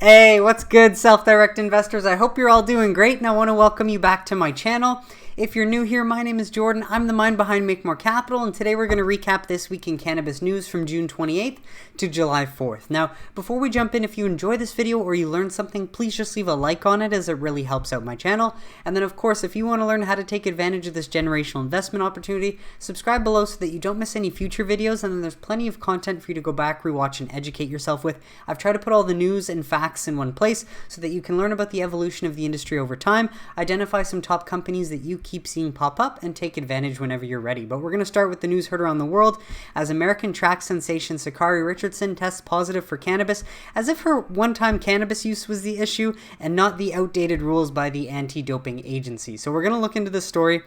Hey, what's good, self-direct investors? I hope you're all doing great, and I want to welcome you back to my channel. If you're new here, my name is Jordan. I'm the mind behind Make More Capital, and today we're going to recap this week in cannabis news from June 28th to July 4th. Now, before we jump in, if you enjoy this video or you learned something, please just leave a like on it as it really helps out my channel. And then, of course, if you want to learn how to take advantage of this generational investment opportunity, subscribe below so that you don't miss any future videos, and then there's plenty of content for you to go back, rewatch, and educate yourself with. I've tried to put all the news and facts in one place so that you can learn about the evolution of the industry over time, identify some top companies that you keep seeing pop up, and take advantage whenever you're ready. But we're going to start with the news heard around the world as American track sensation Sha'Carri Richardson tests positive for cannabis, as if her one-time cannabis use was the issue and not the outdated rules by the anti-doping agency. So we're going to look into this story.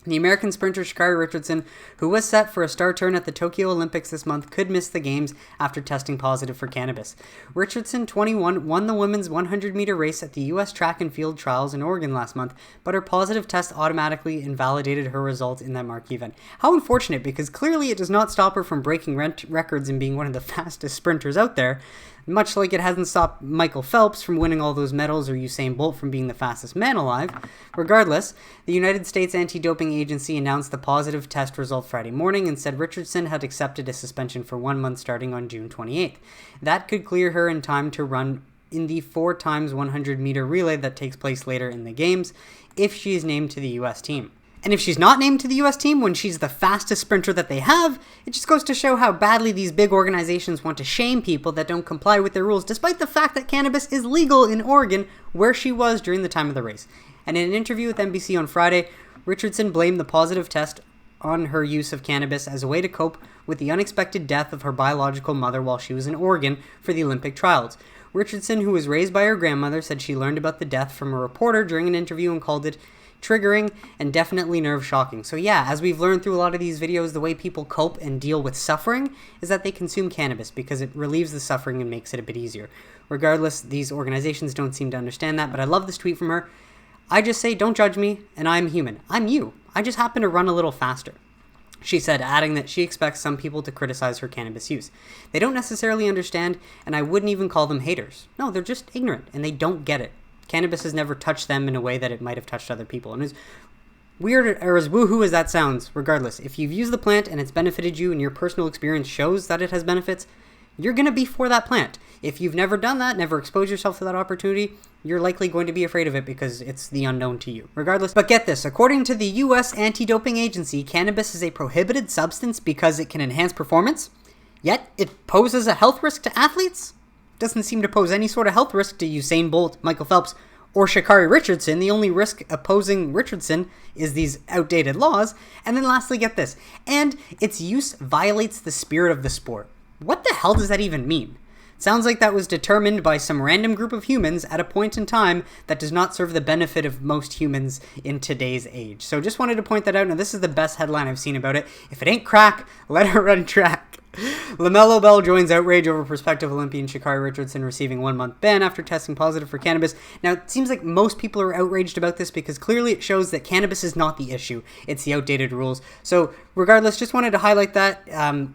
The American sprinter Sha'Carri Richardson, who was set for a star turn at the Tokyo Olympics this month, could miss the games after testing positive for cannabis. Richardson, 21, won the women's 100-meter race at the U.S. Track and Field Trials in Oregon last month, but her positive test automatically invalidated her result in that marquee event. How unfortunate, because clearly it does not stop her from breaking records and being one of the fastest sprinters out there, much like it hasn't stopped Michael Phelps from winning all those medals or Usain Bolt from being the fastest man alive. Regardless, the United States Anti-Doping Agency announced the positive test result Friday morning and said Richardson had accepted a suspension for 1 month starting on June 28th. That could clear her in time to run in the 4x100-meter relay that takes place later in the games if she is named to the U.S. team. And if she's not named to the U.S. team when she's the fastest sprinter that they have, it just goes to show how badly these big organizations want to shame people that don't comply with their rules, despite the fact that cannabis is legal in Oregon, where she was during the time of the race. And in an interview with NBC on Friday, Richardson blamed the positive test on her use of cannabis as a way to cope with the unexpected death of her biological mother while she was in Oregon for the Olympic trials. Richardson, who was raised by her grandmother, said she learned about the death from a reporter during an interview and called it triggering and definitely nerve-shocking. So yeah, as we've learned through a lot of these videos, the way people cope and deal with suffering is that they consume cannabis because it relieves the suffering and makes it a bit easier. Regardless, these organizations don't seem to understand that, but I love this tweet from her. I just say, don't judge me, and I'm human. I'm you. I just happen to run a little faster. She said, adding that she expects some people to criticize her cannabis use. They don't necessarily understand, and I wouldn't even call them haters. No, they're just ignorant, and they don't get it. Cannabis has never touched them in a way that it might have touched other people. And as weird or as woohoo as that sounds, regardless, if you've used the plant and it's benefited you and your personal experience shows that it has benefits, you're going to be for that plant. If you've never done that, never exposed yourself to that opportunity, you're likely going to be afraid of it because it's the unknown to you. Regardless, but get this, according to the U.S. Anti-Doping Agency, cannabis is a prohibited substance because it can enhance performance, yet it poses a health risk to athletes? Doesn't seem to pose any sort of health risk to Usain Bolt, Michael Phelps, or Sha'Carri Richardson. The only risk opposing Richardson is these outdated laws. And then lastly, get this, and its use violates the spirit of the sport. What the hell does that even mean? Sounds like that was determined by some random group of humans at a point in time that does not serve the benefit of most humans in today's age. So just wanted to point that out. Now, this is the best headline I've seen about it. If it ain't crack, let her run track. LaMelo Ball joins outrage over prospective Olympian Sha'Carri Richardson receiving 1 month ban after testing positive for cannabis. Now, it seems like most people are outraged about this because clearly it shows that cannabis is not the issue. It's the outdated rules. So regardless, just wanted to highlight that.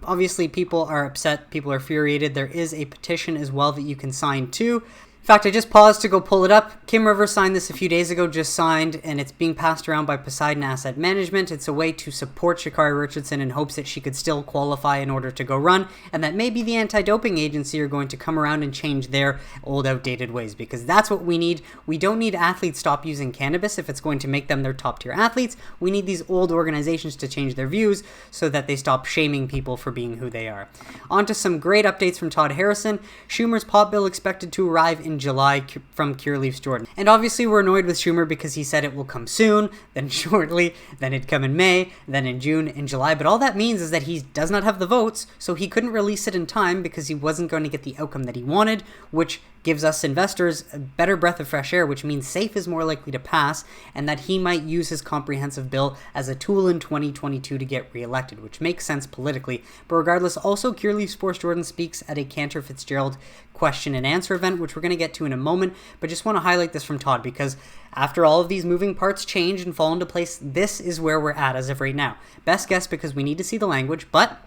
Obviously, people are upset. People are infuriated. There is a petition as well that you can sign to. In fact, I just paused to go pull it up. Kim Rivers signed this a few days ago, just signed, and it's being passed around by Poseidon Asset Management. It's a way to support Sha'Carri Richardson in hopes that she could still qualify in order to go run, and that maybe the anti-doping agency are going to come around and change their old outdated ways, because that's what we need. We don't need athletes stop using cannabis if it's going to make them their top-tier athletes. We need these old organizations to change their views so that they stop shaming people for being who they are. On to some great updates from Todd Harrison. Schumer's pot bill expected to arrive in July from Curaleaf's Jordan. And obviously we're annoyed with Schumer because he said it will come soon, then shortly, then it'd come in May, then in June, in July. But all that means is that he does not have the votes, so he couldn't release it in time because he wasn't going to get the outcome that he wanted, which gives us investors a better breath of fresh air, which means SAFE is more likely to pass, and that he might use his comprehensive bill as a tool in 2022 to get reelected, which makes sense politically. But regardless, also Curaleaf Sports Jordan speaks at a Cantor Fitzgerald question and answer event, which we're going to get to in a moment, but just want to highlight this from Todd because after all of these moving parts change and fall into place, this is where we're at as of right now. Best guess because we need to see the language, but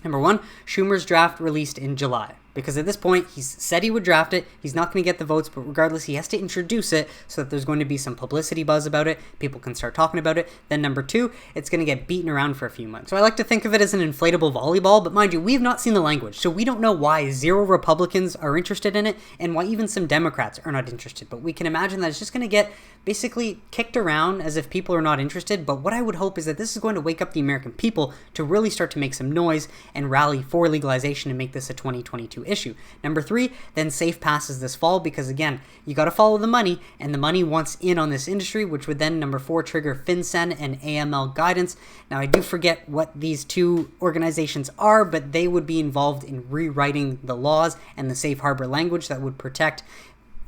number one, Schumer's draft released in July. Because at this point, he's said he would draft it. He's not going to get the votes, but regardless, he has to introduce it so that there's going to be some publicity buzz about it. People can start talking about it. Then number 2, it's going to get beaten around for a few months. So I like to think of it as an inflatable volleyball, but mind you, we have not seen the language. So we don't know why 0 Republicans are interested in it and why even some Democrats are not interested. But we can imagine that it's just going to get basically kicked around as if people are not interested. But what I would hope is that this is going to wake up the American people to really start to make some noise and rally for legalization and make this a 2022 issue. Number 3, then SAFE passes this fall because, again, you got to follow the money, and the money wants in on this industry, which would then, number 4, trigger FinCEN and AML guidance. Now, I do forget what these 2 organizations are, but they would be involved in rewriting the laws and the safe harbor language that would protect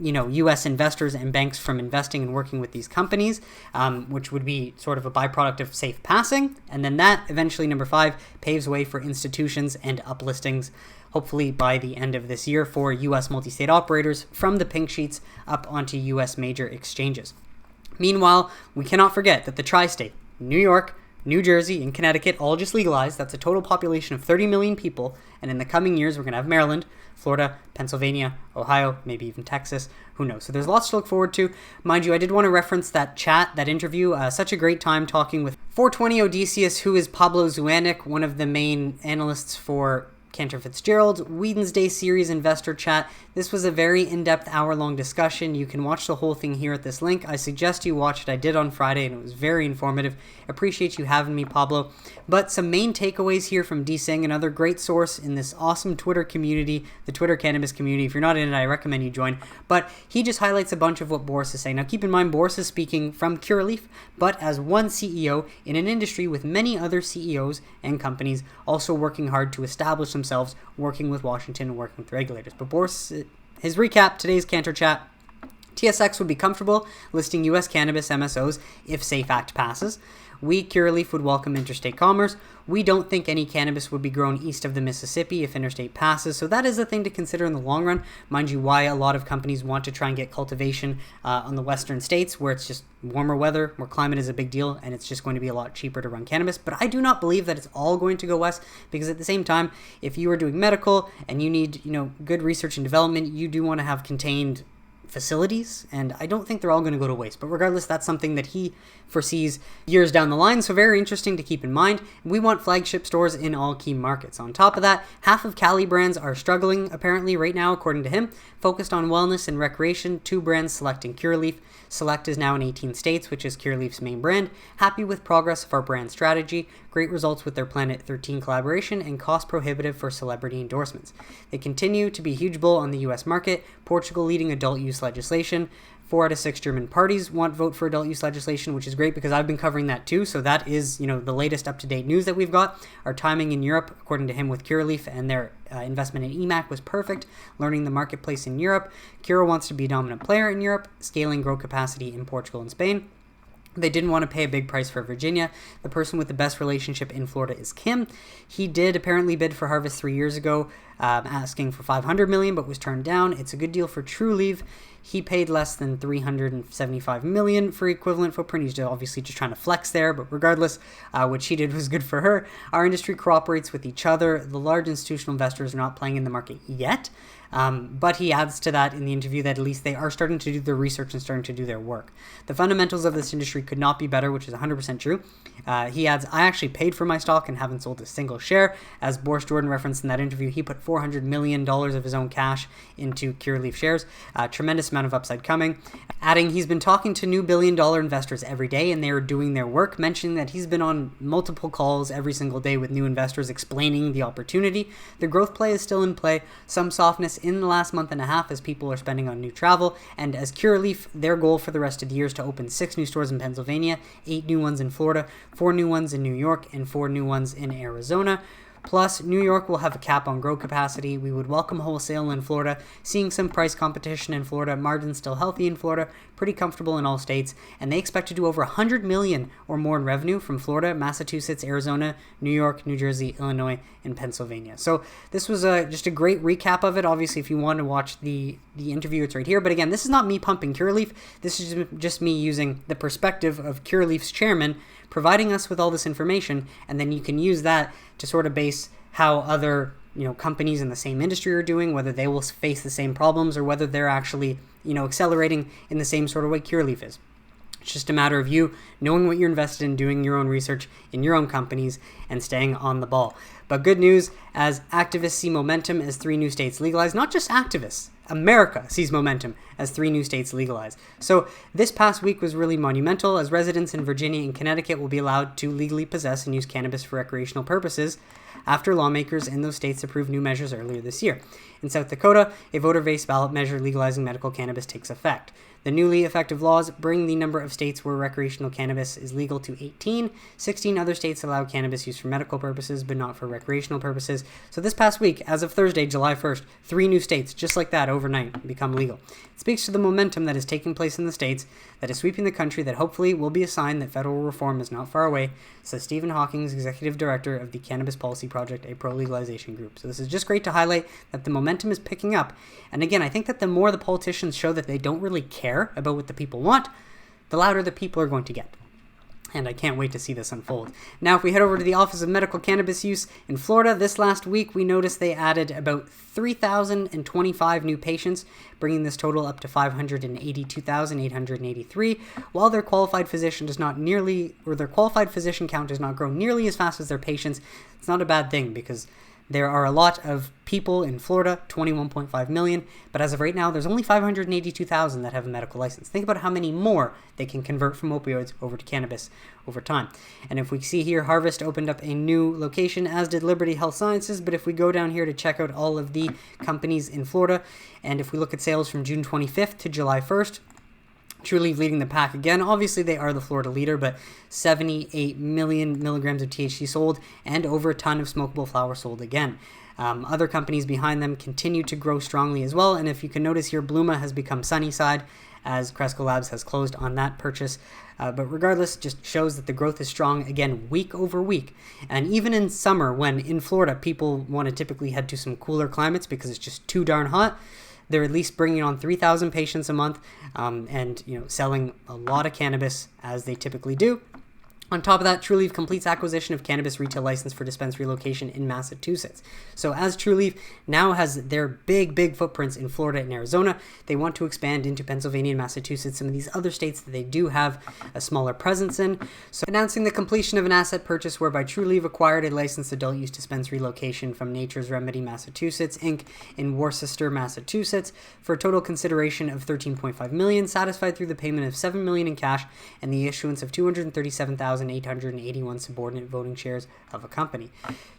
U.S. investors and banks from investing and working with these companies, which would be sort of a byproduct of SAFE passing. And then that, eventually, number 5, paves way for institutions and uplistings, hopefully by the end of this year, for U.S. multi-state operators from the pink sheets up onto U.S. major exchanges. Meanwhile, we cannot forget that the tri-state, New York, New Jersey, and Connecticut all just legalized. That's a total population of 30 million people. And in the coming years, we're going to have Maryland, Florida, Pennsylvania, Ohio, maybe even Texas. Who knows? So there's lots to look forward to. Mind you, I did want to reference that chat, that interview. Such a great time talking with 420 Odysseus, who is Pablo Zuanic, one of the main analysts for Cantor Fitzgerald, Wednesday series investor chat. This was a very in-depth hour-long discussion. You can watch the whole thing here at this link. I suggest you watch it. I did on Friday, and it was very informative. Appreciate you having me, Pablo. But some main takeaways here from D. Singh, another great source in this awesome Twitter community, the Twitter Cannabis community. If you're not in it, I recommend you join. But he just highlights a bunch of what Boris is saying. Now, keep in mind, Boris is speaking from Curaleaf, but as one CEO in an industry with many other CEOs and companies also working hard to establish themselves, working with Washington and working with regulators. But Boris, his recap, today's Cantor chat: TSX would be comfortable listing U.S. cannabis MSOs if SAFE Act passes. We, Curaleaf, would welcome interstate commerce. We don't think any cannabis would be grown east of the Mississippi if interstate passes, so that is a thing to consider in the long run. Mind you, why a lot of companies want to try and get cultivation on the western states where it's just warmer weather, where climate is a big deal, and it's just going to be a lot cheaper to run cannabis. But I do not believe that it's all going to go west, because at the same time, if you are doing medical and you need, good research and development, you do want to have contained facilities, and I don't think they're all going to go to waste. But regardless, that's something that he foresees years down the line, so very interesting to keep in mind. We want flagship stores in all key markets. On top of that, half of Cali brands are struggling apparently right now, according to him. Focused on wellness and recreation, 2 brands, Select and Curaleaf. Select is now in 18 states, which is Curaleaf's main brand. Happy with progress of our brand strategy. Great results with their Planet 13 collaboration, and cost prohibitive for celebrity endorsements. They continue to be a huge bull on the US market. Portugal leading adult use legislation. 4 out of 6 German parties want vote for adult use legislation, which is great because I've been covering that too. So that is, the latest up-to-date news that we've got. Our timing in Europe, according to him, with Curaleaf and their investment in EMAC was perfect. Learning the marketplace in Europe. Cura wants to be a dominant player in Europe, scaling grow capacity in Portugal and Spain. They didn't want to pay a big price for Virginia. The person with the best relationship in Florida is Kim. He did apparently bid for Harvest 3 years ago, asking for $500 million, but was turned down. It's a good deal for Trulieve. He paid less than $375 million for equivalent footprint. He's obviously just trying to flex there, but regardless, what she did was good for her. Our industry cooperates with each other. The large institutional investors are not playing in the market yet. But he adds to that in the interview that at least they are starting to do their research and starting to do their work. The fundamentals of this industry could not be better, which is 100% true. He adds, I actually paid for my stock and haven't sold a single share. As Boris Jordan referenced in that interview, he put $400 million of his own cash into Curaleaf shares. Tremendous amount of upside coming. Adding, he's been talking to new billion-dollar investors every day, and they are doing their work, mentioning that he's been on multiple calls every single day with new investors explaining the opportunity. The growth play is still in play. Some softness in the last month and a half as people are spending on new travel, and as Curaleaf, their goal for the rest of the year is to open 6 new stores in Pennsylvania, 8 new ones in Florida, 4 new ones in New York, and 4 new ones in Arizona. Plus, New York will have a cap on grow capacity. We would welcome wholesale in Florida, seeing some price competition in Florida, margins still healthy in Florida, pretty comfortable in all states, and they expect to do over $100 million or more in revenue from Florida, Massachusetts, Arizona, New York, New Jersey, Illinois, and Pennsylvania. So this was just a great recap of it. Obviously, if you want to watch the interview, it's right here. But again, this is not me pumping Curaleaf. This is just me using the perspective of Curaleaf's chairman, providing us with all this information, and then you can use that to sort of base how other companies in the same industry are doing, whether they will face the same problems or whether they're actually, accelerating in the same sort of way Curaleaf is. It's just a matter of you knowing what you're invested in, doing your own research in your own companies, and staying on the ball. But good news, as activists see momentum as 3 new states legalize, not just activists, America sees momentum as 3 new states legalize. So this past week was really monumental, as residents in Virginia and Connecticut will be allowed to legally possess and use cannabis for recreational purposes after lawmakers in those states approved new measures earlier this year. In South Dakota, a voter-based ballot measure legalizing medical cannabis takes effect. The newly effective laws bring the number of states where recreational cannabis is legal to 18. 16 other states allow cannabis use for medical purposes, but not for recreational purposes. So this past week, as of Thursday, July 1st, 3 new states, just like that, overnight, become legal. It speaks to the momentum that is taking place in the states, that is sweeping the country, that hopefully will be a sign that federal reform is not far away, says Stephen Hawkins, executive director of the Cannabis Policy Project, a pro-legalization group. So this is just great to highlight that the momentum is picking up. And again, I think that the more the politicians show that they don't really care about what the people want, the louder the people are going to get. And I can't wait to see this unfold. Now, if we head over to the Office of Medical Cannabis Use in Florida, this last week we noticed they added about 3,025 new patients, bringing this total up to 582,883, while their qualified physician count does not grow nearly as fast as their patients. It's not a bad thing, because there are a lot of people in Florida, 21.5 million, but as of right now, there's only 582,000 that have a medical license. Think about how many more they can convert from opioids over to cannabis over time. And if we see here, Harvest opened up a new location, as did Liberty Health Sciences, but if we go down here to check out all of the companies in Florida, and if we look at sales from June 25th to July 1st, Trulieve leading the pack again. Obviously, they are the Florida leader, but 78 million milligrams of THC sold and over a ton of smokable flower sold again. Other companies behind them continue to grow strongly as well. And if you can notice here, Bluma has become Sunnyside, as Cresco Labs has closed on that purchase. But regardless, just shows that the growth is strong, again, week over week. And even in summer, when in Florida, people want to typically head to some cooler climates because it's just too darn hot, they're at least bringing on 3,000 patients a month, and selling a lot of cannabis, as they typically do. On top of that, Trulieve completes acquisition of cannabis retail license for dispensary location in Massachusetts. So as Trulieve now has their big footprints in Florida and Arizona, they want to expand into Pennsylvania and Massachusetts, some of these other states that they do have a smaller presence in. So announcing the completion of an asset purchase whereby Trulieve acquired a licensed adult use dispensary location from Nature's Remedy Massachusetts, Inc. in Worcester, Massachusetts, for a total consideration of $13.5 million, satisfied through the payment of $7 million in cash and the issuance of 237,881 subordinate voting shares of a company.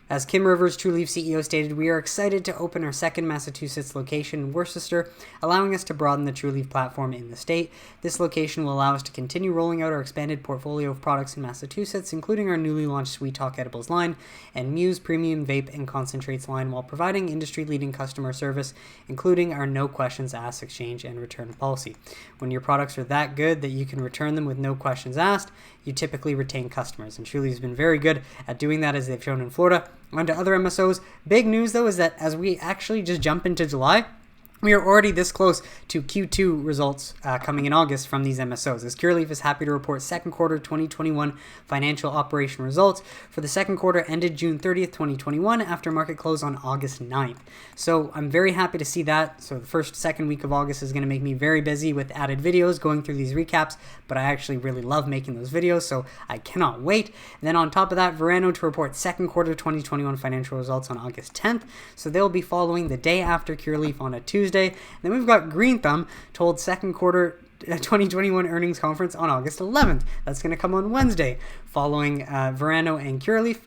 As Kim Rivers, Trulieve CEO, stated, "We are excited to open our second Massachusetts location in Worcester, allowing us to broaden the Trulieve platform in the state. This location will allow us to continue rolling out our expanded portfolio of products in Massachusetts, including our newly launched Sweet Talk Edibles line and Muse Premium Vape and Concentrates line, while providing industry-leading customer service, including our no questions asked exchange and return policy. When your products are that good that you can return them with no questions asked, you typically retain customers." And Trulieve has been very good at doing that, as they've shown in Florida. On to other MSOs. Big news, though, is that as we actually just jump into July, we are already this close to Q2 results coming in August from these MSOs, as Curaleaf is happy to report second quarter 2021 financial operation results for the second quarter ended June 30th, 2021, after market close on August 9th. So I'm very happy to see that. So the second week of August is going to make me very busy with added videos going through these recaps, but I actually really love making those videos, so I cannot wait. And then on top of that, Verano to report second quarter 2021 financial results on August 10th. So they'll be following the day after Curaleaf on a Tuesday. Then we've got Green Thumb told second quarter 2021 earnings conference on August 11th. That's going to come on Wednesday, following Verano and Curaleaf.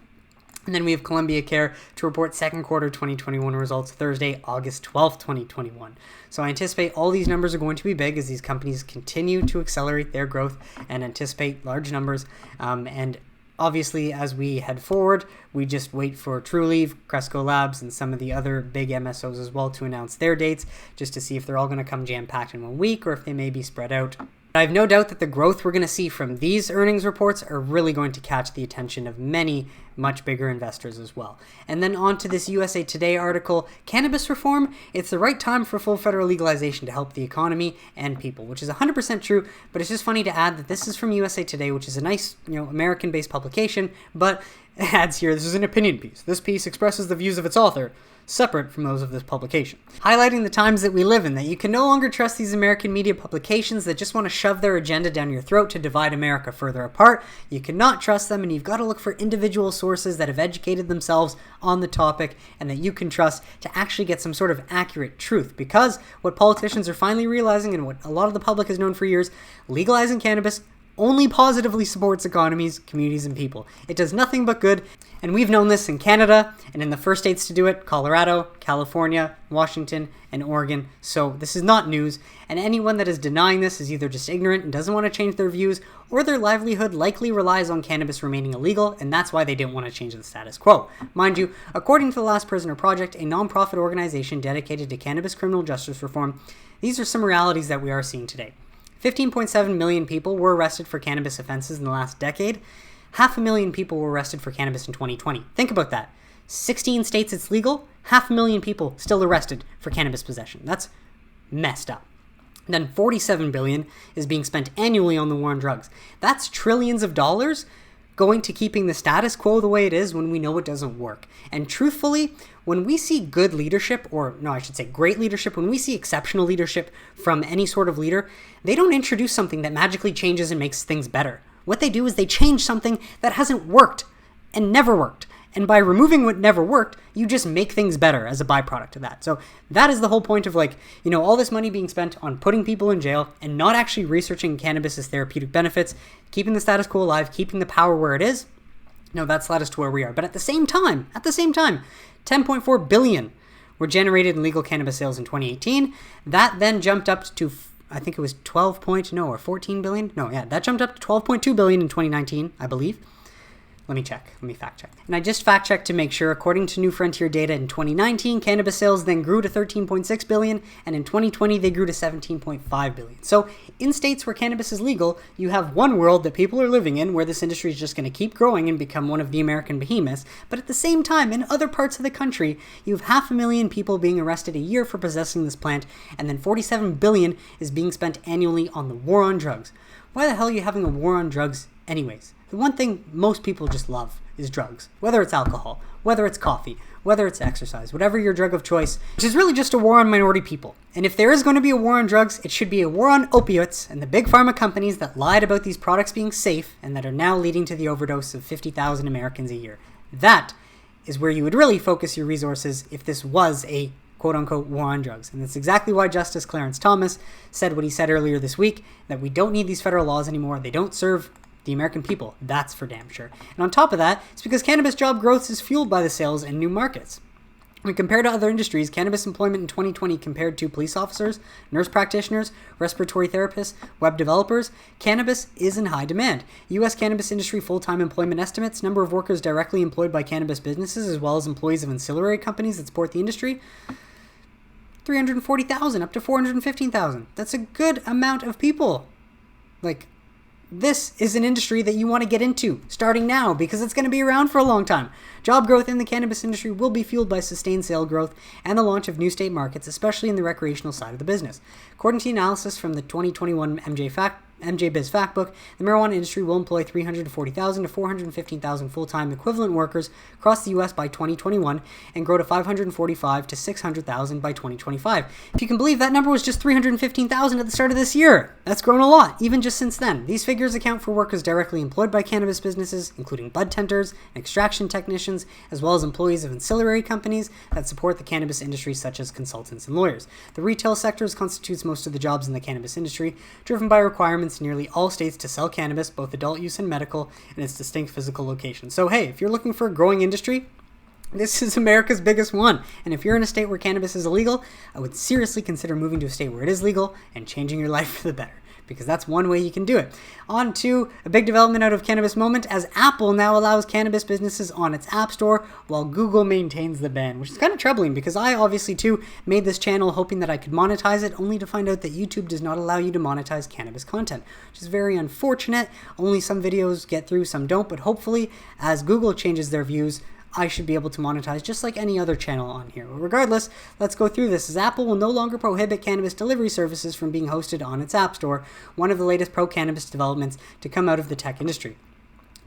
And then we have Columbia Care to report second quarter 2021 results Thursday, August 12th, 2021. So I anticipate all these numbers are going to be big as these companies continue to accelerate their growth and anticipate large numbers. And obviously, as we head forward, we just wait for Trulieve, Cresco Labs, and some of the other big MSOs as well to announce their dates, just to see if they're all going to come jam-packed in 1 week or if they may be spread out. I have no doubt that the growth we're going to see from these earnings reports are really going to catch the attention of many much bigger investors as well. And then on to this USA Today article, Cannabis Reform, it's the right time for full federal legalization to help the economy and people, which is 100% true, but it's just funny to add that this is from USA Today, which is a nice, American-based publication, but it adds here, this is an opinion piece. This piece expresses the views of its author. separate from those of this publication. Highlighting the times that we live in, that you can no longer trust these American media publications that just want to shove their agenda down your throat to divide America further apart. You cannot trust them, and you've got to look for individual sources that have educated themselves on the topic and that you can trust to actually get some sort of accurate truth. Because what politicians are finally realizing, and what a lot of the public has known for years, legalizing cannabis only positively supports economies, communities, and people. It does nothing but good, and we've known this in Canada, and in the first states to do it, Colorado, California, Washington, and Oregon. So this is not news, and anyone that is denying this is either just ignorant and doesn't want to change their views, or their livelihood likely relies on cannabis remaining illegal, and that's why they didn't want to change the status quo. Mind you, according to the Last Prisoner Project, a non-profit organization dedicated to cannabis criminal justice reform, these are some realities that we are seeing today. 15.7 million people were arrested for cannabis offenses in the last decade. 500,000 people were arrested for cannabis in 2020. Think about that. 16 states it's legal, 500,000 people still arrested for cannabis possession. That's messed up. Then $47 billion is being spent annually on the war on drugs. That's trillions of dollars going to keeping the status quo the way it is when we know it doesn't work. And truthfully, when we see good leadership, or no, I should say great leadership, when we see exceptional leadership from any sort of leader, they don't introduce something that magically changes and makes things better. What they do is they change something that hasn't worked and never worked. And by removing what never worked, you just make things better as a byproduct of that. So that is the whole point of all this money being spent on putting people in jail and not actually researching cannabis's therapeutic benefits, keeping the status quo alive, keeping the power where it is. No, that's led us to where we are. But at the same time, 10.4 billion were generated in legal cannabis sales in 2018. That then jumped up to, I think it was 14 billion. That jumped up to 12.2 billion in 2019, I believe. Let me fact check. And I just fact checked to make sure. According to New Frontier data in 2019, cannabis sales then grew to 13.6 billion, and in 2020 they grew to 17.5 billion. So in states where cannabis is legal, you have one world that people are living in where this industry is just going to keep growing and become one of the American behemoths. But at the same time, in other parts of the country, you have 500,000 people being arrested a year for possessing this plant, and then 47 billion is being spent annually on the war on drugs. Why the hell are you having a war on drugs anyways? The one thing most people just love is drugs. Whether it's alcohol, whether it's coffee, whether it's exercise, whatever your drug of choice, which is really just a war on minority people. And if there is going to be a war on drugs, it should be a war on opiates and the big pharma companies that lied about these products being safe and that are now leading to the overdose of 50,000 Americans a year. That is where you would really focus your resources if this was a quote-unquote war on drugs. And that's exactly why Justice Clarence Thomas said what he said earlier this week, that we don't need these federal laws anymore. They don't serve the American people. That's for damn sure. And on top of that, it's because cannabis job growth is fueled by the sales in new markets. When compared to other industries, cannabis employment in 2020 compared to police officers, nurse practitioners, respiratory therapists, web developers, cannabis is in high demand. U.S. cannabis industry full-time employment estimates, number of workers directly employed by cannabis businesses as well as employees of ancillary companies that support the industry, 340,000 up to 415,000. That's a good amount of people. This is an industry that you want to get into starting now because it's going to be around for a long time. Job growth in the cannabis industry will be fueled by sustained sale growth and the launch of new state markets, especially in the recreational side of the business. According to analysis from the 2021 MJ Biz Factbook, the marijuana industry will employ 340,000 to 415,000 full-time equivalent workers across the U.S. by 2021 and grow to 545 to 600,000 by 2025. If you can believe that number was just 315,000 at the start of this year. That's grown a lot, even just since then. These figures account for workers directly employed by cannabis businesses, including bud tenders and extraction technicians, as well as employees of ancillary companies that support the cannabis industry, such as consultants and lawyers. The retail sector constitutes most of the jobs in the cannabis industry, driven by requirements in nearly all states to sell cannabis, both adult use and medical, in its distinct physical location. So hey, if you're looking for a growing industry, this is America's biggest one. And if you're in a state where cannabis is illegal, I would seriously consider moving to a state where it is legal and changing your life for the better, because that's one way you can do it. On to a big development out of Cannabis Moment, as Apple now allows cannabis businesses on its App Store while Google maintains the ban, which is kind of troubling because I obviously too made this channel hoping that I could monetize it, only to find out that YouTube does not allow you to monetize cannabis content, which is very unfortunate. Only some videos get through, some don't, but hopefully as Google changes their views, I should be able to monetize just like any other channel on here. But regardless, let's go through this, as Apple will no longer prohibit cannabis delivery services from being hosted on its App Store, one of the latest pro-cannabis developments to come out of the tech industry.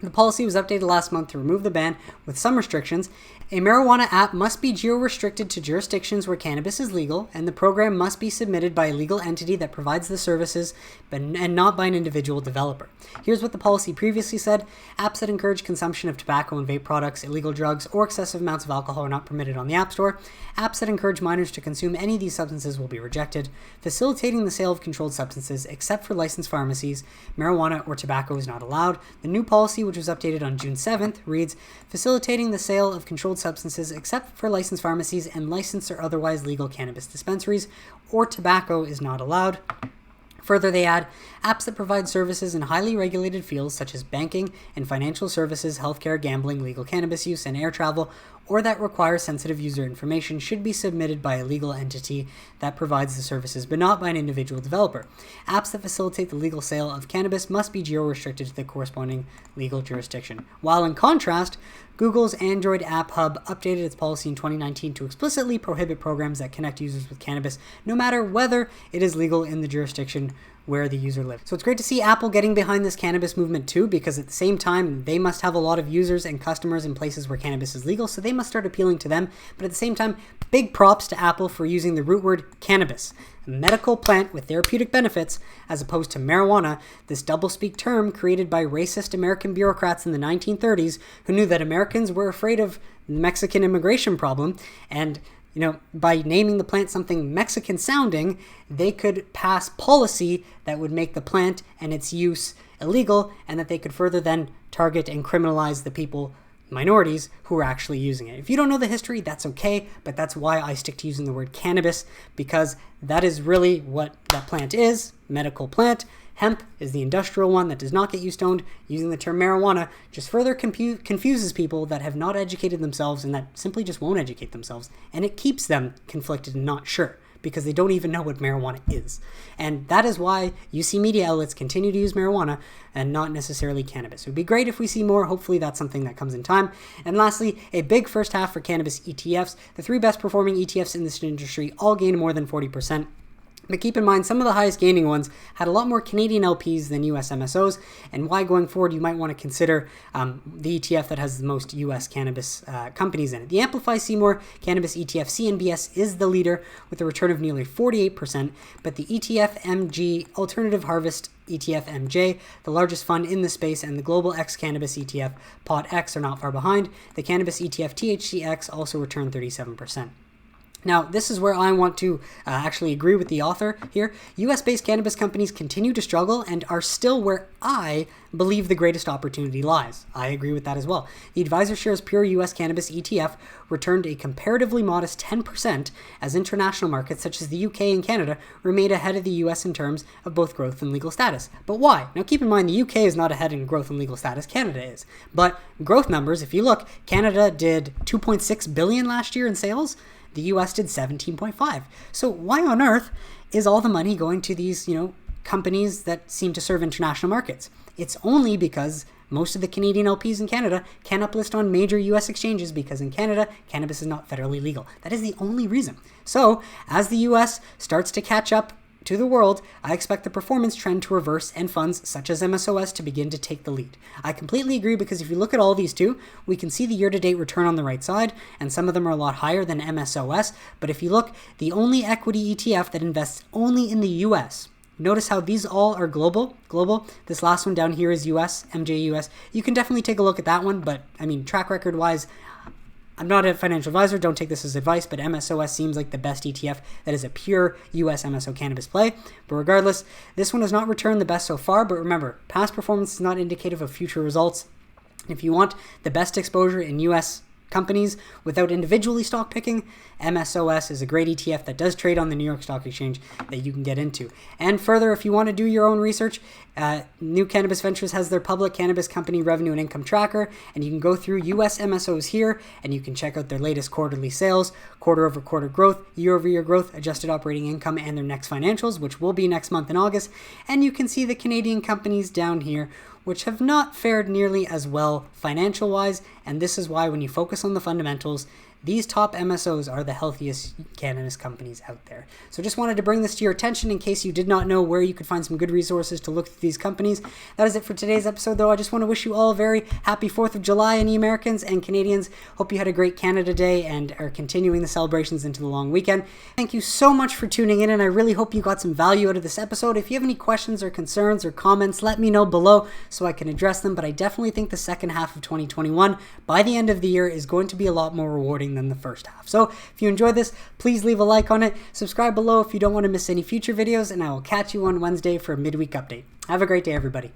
The policy was updated last month to remove the ban with some restrictions. A marijuana app must be geo-restricted to jurisdictions where cannabis is legal, and the program must be submitted by a legal entity that provides the services and not by an individual developer. Here's what the policy previously said. Apps that encourage consumption of tobacco and vape products, illegal drugs, or excessive amounts of alcohol are not permitted on the App Store. Apps that encourage minors to consume any of these substances will be rejected. Facilitating the sale of controlled substances, except for licensed pharmacies, marijuana or tobacco is not allowed. The new policy, which was updated on June 7th, reads, facilitating the sale of controlled substances except for licensed pharmacies and licensed or otherwise legal cannabis dispensaries, or tobacco is not allowed. Further, they add, apps that provide services in highly regulated fields such as banking and financial services, healthcare, gambling, legal cannabis use, and air travel, or that require sensitive user information should be submitted by a legal entity that provides the services, but not by an individual developer. Apps that facilitate the legal sale of cannabis must be geo-restricted to the corresponding legal jurisdiction. While in contrast, Google's Android App Hub updated its policy in 2019 to explicitly prohibit programs that connect users with cannabis, no matter whether it is legal in the jurisdiction where the user lives. So it's great to see Apple getting behind this cannabis movement too, because at the same time, they must have a lot of users and customers in places where cannabis is legal, so they must start appealing to them. But at the same time, big props to Apple for using the root word cannabis, a medical plant with therapeutic benefits, as opposed to marijuana, this doublespeak term created by racist American bureaucrats in the 1930s who knew that Americans were afraid of the Mexican immigration problem, and by naming the plant something Mexican sounding, they could pass policy that would make the plant and its use illegal, and that they could further then target and criminalize the people, minorities, who are actually using it. If you don't know the history, that's okay, but that's why I stick to using the word cannabis, because that is really what that plant is, medical plant. Hemp is the industrial one that does not get you stoned. Using the term marijuana just further confuses people that have not educated themselves and that simply just won't educate themselves. And it keeps them conflicted and not sure because they don't even know what marijuana is. And that is why you see media outlets continue to use marijuana and not necessarily cannabis. It would be great if we see more. Hopefully that's something that comes in time. And lastly, a big first half for cannabis ETFs. The 3 best performing ETFs in this industry all gained more than 40%. But keep in mind, some of the highest gaining ones had a lot more Canadian LPs than US MSOs, and why going forward you might want to consider the ETF that has the most US cannabis companies in it. The Amplify Seymour Cannabis ETF CNBS is the leader with a return of nearly 48%, but the ETF MG Alternative Harvest ETF MJ, the largest fund in the space, and the Global X Cannabis ETF POT X are not far behind. The Cannabis ETF THCX also returned 37%. Now, this is where I want to actually agree with the author here. US-based cannabis companies continue to struggle and are still where I believe the greatest opportunity lies. I agree with that as well. The AdvisorShares Pure US Cannabis ETF returned a comparatively modest 10% as international markets such as the UK and Canada remained ahead of the US in terms of both growth and legal status. But why? Now, keep in mind, the UK is not ahead in growth and legal status. Canada is. But growth numbers, if you look, Canada did $2.6 billion last year in sales. The US did 17.5. So why on earth is all the money going to these, companies that seem to serve international markets? It's only because most of the Canadian LPs in Canada can uplist on major US exchanges because in Canada, cannabis is not federally legal. That is the only reason. So as the US starts to catch up to the world, I expect the performance trend to reverse and funds such as MSOS to begin to take the lead. I completely agree because if you look at all these two, we can see the year-to-date return on the right side, and some of them are a lot higher than MSOS. But if you look, the only equity ETF that invests only in the US, notice how these all are global. This last one down here is US, MJUS. You can definitely take a look at that one, but track record-wise, I'm not a financial advisor, don't take this as advice, but MSOS seems like the best ETF that is a pure US MSO cannabis play. But regardless, this one has not returned the best so far, but remember, past performance is not indicative of future results. If you want the best exposure in US companies without individually stock picking, MSOS is a great ETF that does trade on the New York Stock Exchange that you can get into. And further, if you want to do your own research, New Cannabis Ventures has their public cannabis company revenue and income tracker, and you can go through US MSOs here, and you can check out their latest quarterly sales, quarter-over-quarter growth, year-over-year growth, adjusted operating income, and their next financials, which will be next month in August. And you can see the Canadian companies down here, which have not fared nearly as well financial-wise, and this is why when you focus on the fundamentals, these top MSOs are the healthiest cannabis companies out there. So just wanted to bring this to your attention in case you did not know where you could find some good resources to look through these companies. That is it for today's episode, though. I just want to wish you all a very happy 4th of July, any Americans and Canadians. Hope you had a great Canada Day and are continuing the celebrations into the long weekend. Thank you so much for tuning in, and I really hope you got some value out of this episode. If you have any questions or concerns or comments, let me know below so I can address them, but I definitely think the second half of 2021, by the end of the year, is going to be a lot more rewarding than the first half. So if you enjoyed this, please leave a like on it, subscribe below if you don't want to miss any future videos, and I will catch you on Wednesday for a midweek update. Have a great day, everybody.